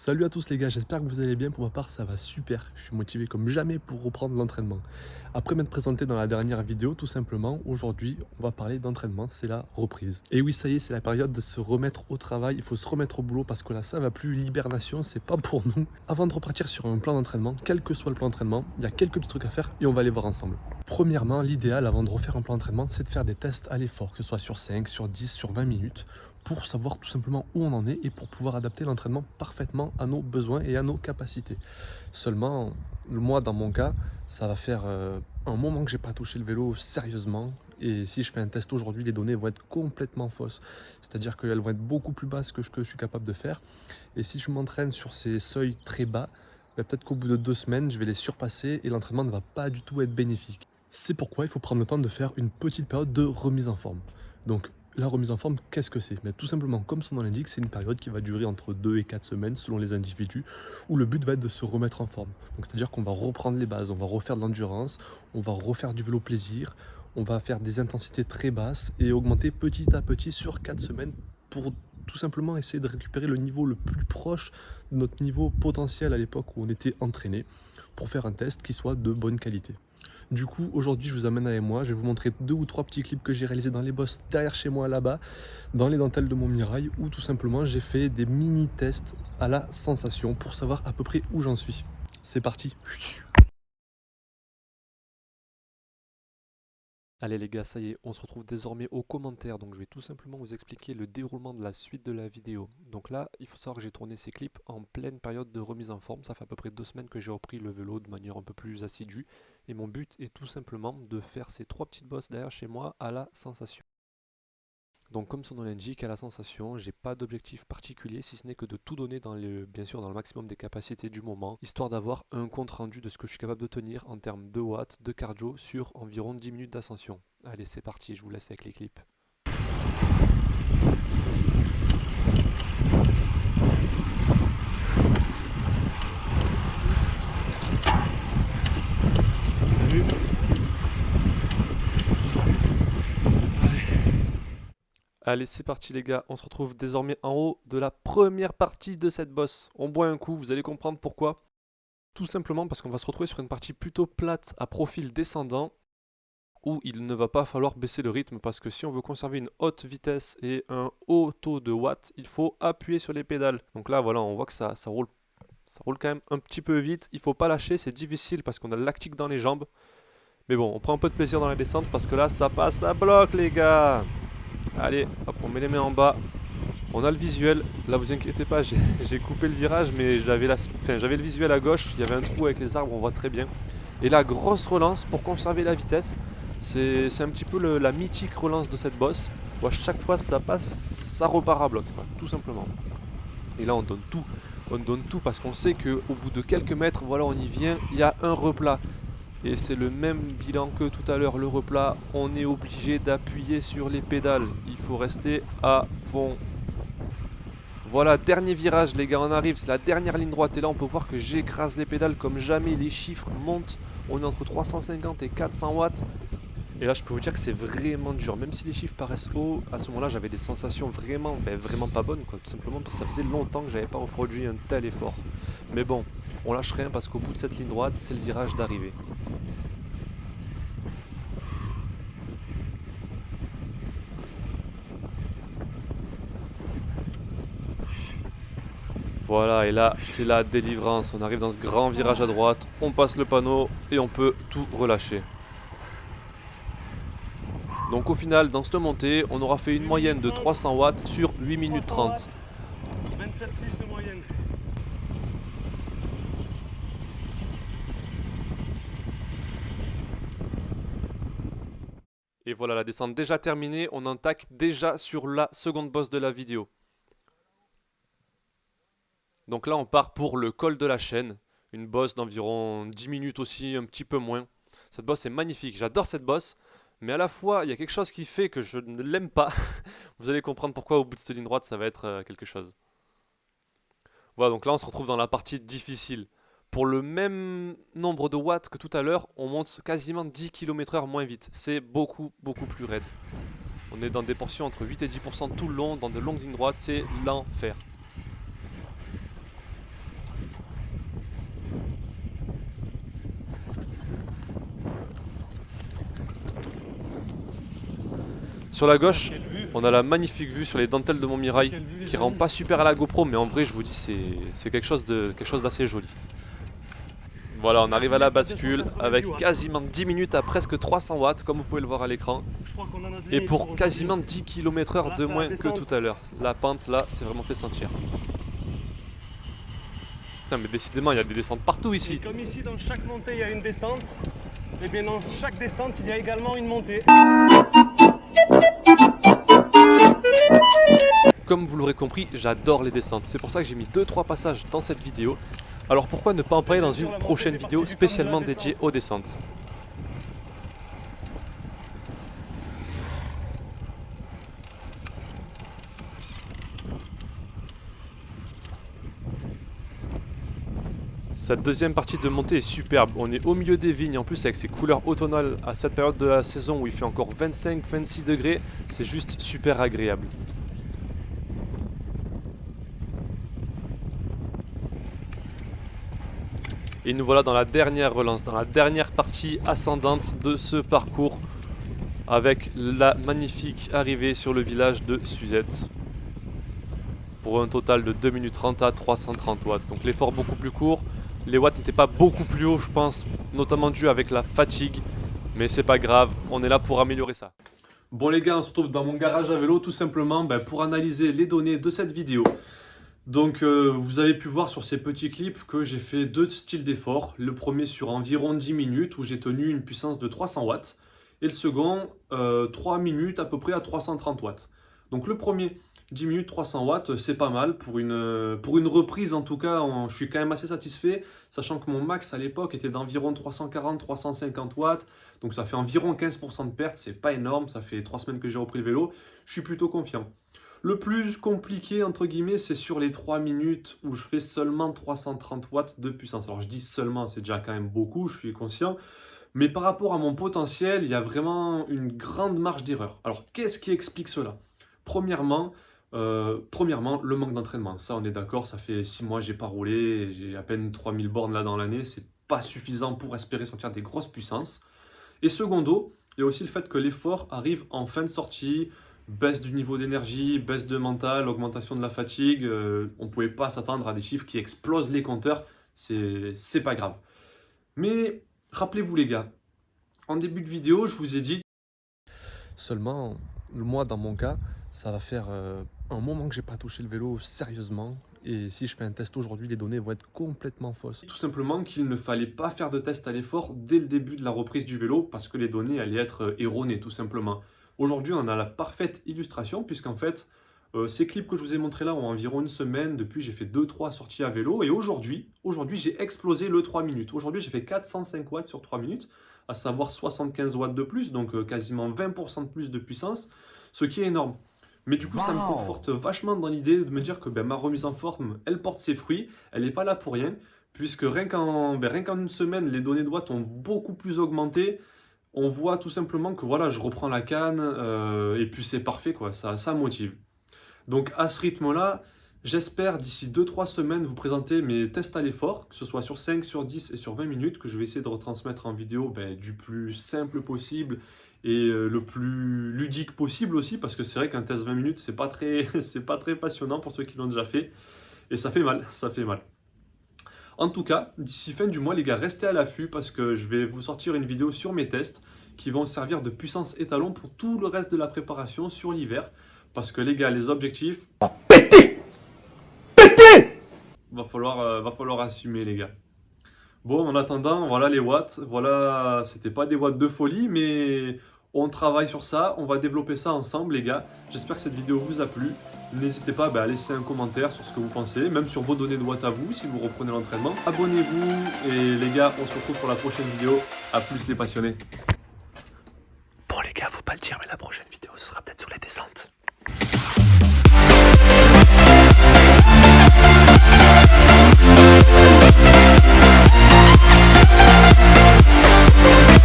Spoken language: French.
Salut à tous les gars, j'espère que vous allez bien. Pour ma part, ça va super. Je suis motivé comme jamais pour reprendre l'entraînement. Après m'être présenté dans la dernière vidéo, tout simplement, aujourd'hui, on va parler d'entraînement, c'est la reprise. Et oui, ça y est, c'est la période de se remettre au travail. Il faut se remettre au boulot parce que là, ça va plus. L'hibernation, c'est pas pour nous. Avant de repartir sur un plan d'entraînement, quel que soit le plan d'entraînement, il y a quelques petits trucs à faire et on va les voir ensemble. Premièrement, l'idéal avant de refaire un plan d'entraînement, c'est de faire des tests à l'effort, que ce soit sur 5, sur 10, sur 20 minutes, pour savoir tout simplement où on en est et pour pouvoir adapter l'entraînement parfaitement à nos besoins et à nos capacités. Seulement, moi dans mon cas, ça va faire un moment que j'ai pas touché le vélo sérieusement, et si je fais un test aujourd'hui, les données vont être complètement fausses. C'est-à-dire qu'elles vont être beaucoup plus basses que ce que je suis capable de faire. Et si je m'entraîne sur ces seuils très bas, ben peut-être qu'au bout de 2 semaines, je vais les surpasser et l'entraînement ne va pas du tout être bénéfique. C'est pourquoi il faut prendre le temps de faire une petite période de remise en forme. Donc la remise en forme, qu'est-ce que c'est? Tout simplement, comme son nom l'indique, c'est une période qui va durer entre 2 et 4 semaines selon les individus, où le but va être de se remettre en forme. Donc c'est-à-dire qu'on va reprendre les bases, on va refaire de l'endurance, on va refaire du vélo plaisir, on va faire des intensités très basses et augmenter petit à petit sur 4 semaines pour tout simplement essayer de récupérer le niveau le plus proche de notre niveau potentiel à l'époque où on était entraîné, pour faire un test qui soit de bonne qualité. Du coup, aujourd'hui, je vous amène avec moi. Je vais vous montrer 2 ou 3 petits clips que j'ai réalisés dans les bosses derrière chez moi là-bas, dans les dentelles de mon Mirail, où tout simplement j'ai fait des mini-tests à la sensation pour savoir à peu près où j'en suis. C'est parti. Allez les gars, ça y est, on se retrouve désormais aux commentaires, donc je vais tout simplement vous expliquer le déroulement de la suite de la vidéo. Donc là, il faut savoir que j'ai tourné ces clips en pleine période de remise en forme, ça fait à peu près 2 semaines que j'ai repris le vélo de manière un peu plus assidue, et mon but est tout simplement de faire ces 3 petites bosses derrière chez moi à la sensation. Donc comme son nom l'indique, à la sensation, j'ai pas d'objectif particulier si ce n'est que de tout donner bien sûr dans le maximum des capacités du moment, histoire d'avoir un compte rendu de ce que je suis capable de tenir en termes de watts, de cardio sur environ 10 minutes d'ascension. Allez c'est parti, je vous laisse avec les clips. Allez c'est parti les gars, on se retrouve désormais en haut de la première partie de cette bosse. On boit un coup, vous allez comprendre pourquoi. Tout simplement parce qu'on va se retrouver sur une partie plutôt plate à profil descendant, où il ne va pas falloir baisser le rythme parce que si on veut conserver une haute vitesse et un haut taux de watts, il faut appuyer sur les pédales. Donc là voilà, on voit que ça roule quand même un petit peu vite, il faut pas lâcher, c'est difficile parce qu'on a le lactique dans les jambes. Mais bon, on prend un peu de plaisir dans la descente parce que là ça passe à bloc les gars. Allez, hop, on met les mains en bas. On a le visuel, là vous inquiétez pas, j'ai coupé le virage mais j'avais le visuel à gauche, il y avait un trou avec les arbres, on voit très bien. Et la grosse relance pour conserver la vitesse, c'est un petit peu la mythique relance de cette bosse, où à chaque fois ça passe, ça repart à bloc, quoi, tout simplement. Et là on donne tout parce qu'on sait qu'au bout de quelques mètres, voilà on y vient, il y a un replat. Et c'est le même bilan que tout à l'heure, le replat, on est obligé d'appuyer sur les pédales, il faut rester à fond. Voilà, dernier virage les gars, on arrive, c'est la dernière ligne droite et là on peut voir que j'écrase les pédales comme jamais, les chiffres montent, on est entre 350 et 400 watts. Et là je peux vous dire que c'est vraiment dur, même si les chiffres paraissent hauts, à ce moment-là j'avais des sensations vraiment pas bonnes quoi, tout simplement parce que ça faisait longtemps que j'avais pas reproduit un tel effort. Mais bon, on lâche rien parce qu'au bout de cette ligne droite, c'est le virage d'arrivée. Voilà, et là, c'est la délivrance. On arrive dans ce grand virage à droite, on passe le panneau et on peut tout relâcher. Donc au final, dans cette montée, on aura fait une moyenne de 300 watts sur 8 minutes 30. 27,6 de moyenne. Et voilà, la descente déjà terminée, on attaque déjà sur la seconde bosse de la vidéo. Donc là, on part pour le col de la chaîne, une bosse d'environ 10 minutes aussi, un petit peu moins. Cette bosse est magnifique, j'adore cette bosse, mais à la fois, il y a quelque chose qui fait que je ne l'aime pas. Vous allez comprendre pourquoi au bout de cette ligne droite, ça va être quelque chose. Voilà, donc là, on se retrouve dans la partie difficile. Pour le même nombre de watts que tout à l'heure, on monte quasiment 10 km/h moins vite. C'est beaucoup plus raide. On est dans des portions entre 8 et 10% tout le long, dans de longues lignes droites, c'est l'enfer. Sur la gauche, on a la magnifique vue sur les dentelles de Montmirail qui rend pas super à la GoPro, mais en vrai je vous dis c'est quelque chose d'assez joli. Voilà, on arrive à la bascule avec quasiment 10 minutes à presque 300 watts comme vous pouvez le voir à l'écran. Et pour quasiment 10 km/h de moins que tout à l'heure. La pente là, c'est vraiment fait sentir. Non mais décidément, il y a des descentes partout ici. Et comme ici, dans chaque montée, il y a une descente, et bien dans chaque descente, il y a également une montée. Comme vous l'aurez compris, j'adore les descentes. C'est pour ça que j'ai mis 2-3 passages dans cette vidéo. Alors pourquoi ne pas en parler dans une prochaine vidéo spécialement dédiée aux descentes? Cette deuxième partie de montée est superbe. On est au milieu des vignes en plus avec ces couleurs automnales à cette période de la saison où il fait encore 25-26 degrés. C'est juste super agréable. Et nous voilà dans la dernière relance, dans la dernière partie ascendante de ce parcours avec la magnifique arrivée sur le village de Suzette pour un total de 2 minutes 30 à 330 watts. Donc l'effort beaucoup plus court, les watts n'étaient pas beaucoup plus hauts je pense, notamment dû avec la fatigue, mais c'est pas grave, on est là pour améliorer ça. Bon les gars, on se retrouve dans mon garage à vélo tout simplement pour analyser les données de cette vidéo. Donc vous avez pu voir sur ces petits clips que j'ai fait deux styles d'effort. Le premier sur environ 10 minutes où j'ai tenu une puissance de 300 watts. Et le second 3 minutes à peu près à 330 watts. Donc le premier 10 minutes 300 watts c'est pas mal pour une reprise en tout cas. Je suis quand même assez satisfait. Sachant que mon max à l'époque était d'environ 340-350 watts. Donc ça fait environ 15% de perte. C'est pas énorme. Ça fait 3 semaines que j'ai repris le vélo. Je suis plutôt confiant. Le plus compliqué, entre guillemets, c'est sur les 3 minutes où je fais seulement 330 watts de puissance. Alors je dis seulement, c'est déjà quand même beaucoup, je suis conscient. Mais par rapport à mon potentiel, il y a vraiment une grande marge d'erreur. Alors qu'est-ce qui explique cela? Premièrement, le manque d'entraînement. Ça, on est d'accord, ça fait 6 mois que j'ai pas roulé, j'ai à peine 3000 bornes là dans l'année. C'est pas suffisant pour espérer sortir des grosses puissances. Et secondo, il y a aussi le fait que l'effort arrive en fin de sortie. Baisse du niveau d'énergie, baisse de mental, augmentation de la fatigue. On ne pouvait pas s'attendre à des chiffres qui explosent les compteurs. C'est pas grave. Mais rappelez-vous les gars, en début de vidéo, je vous ai dit... Seulement, moi dans mon cas, ça va faire un moment que j'ai pas touché le vélo sérieusement. Et si je fais un test aujourd'hui, les données vont être complètement fausses. Tout simplement qu'il ne fallait pas faire de test à l'effort dès le début de la reprise du vélo parce que les données allaient être erronées tout simplement. Aujourd'hui, on a la parfaite illustration puisqu'en fait, ces clips que je vous ai montrés là ont environ une semaine. Depuis, j'ai fait 2-3 sorties à vélo. Et aujourd'hui j'ai explosé le 3 minutes. Aujourd'hui, j'ai fait 405 watts sur 3 minutes, à savoir 75 watts de plus, donc quasiment 20% de plus de puissance, ce qui est énorme. Mais du coup, ça me conforte vachement dans l'idée de me dire que ma remise en forme, elle porte ses fruits. Elle n'est pas là pour rien, puisque rien qu'en une semaine, les données de watts ont beaucoup plus augmenté. On voit tout simplement que voilà, je reprends la canne et puis c'est parfait, quoi. Ça motive. Donc à ce rythme-là, j'espère d'ici 2-3 semaines vous présenter mes tests à l'effort, que ce soit sur 5, sur 10 et sur 20 minutes, que je vais essayer de retransmettre en vidéo du plus simple possible et le plus ludique possible aussi, parce que c'est vrai qu'un test 20 minutes, c'est pas très passionnant pour ceux qui l'ont déjà fait, et ça fait mal, ça fait mal. En tout cas, d'ici fin du mois, les gars, restez à l'affût parce que je vais vous sortir une vidéo sur mes tests qui vont servir de puissance étalon pour tout le reste de la préparation sur l'hiver. Parce que les gars, les objectifs... Pété va falloir assumer les gars. Bon, en attendant, voilà les watts. Voilà, c'était pas des watts de folie, mais on travaille sur ça. On va développer ça ensemble les gars. J'espère que cette vidéo vous a plu. N'hésitez pas à laisser un commentaire sur ce que vous pensez, même sur vos données de watts à vous, si vous reprenez l'entraînement. Abonnez-vous et les gars, on se retrouve pour la prochaine vidéo. A plus les passionnés. Bon les gars, faut pas le dire, mais la prochaine vidéo, ce sera peut-être sur les descentes.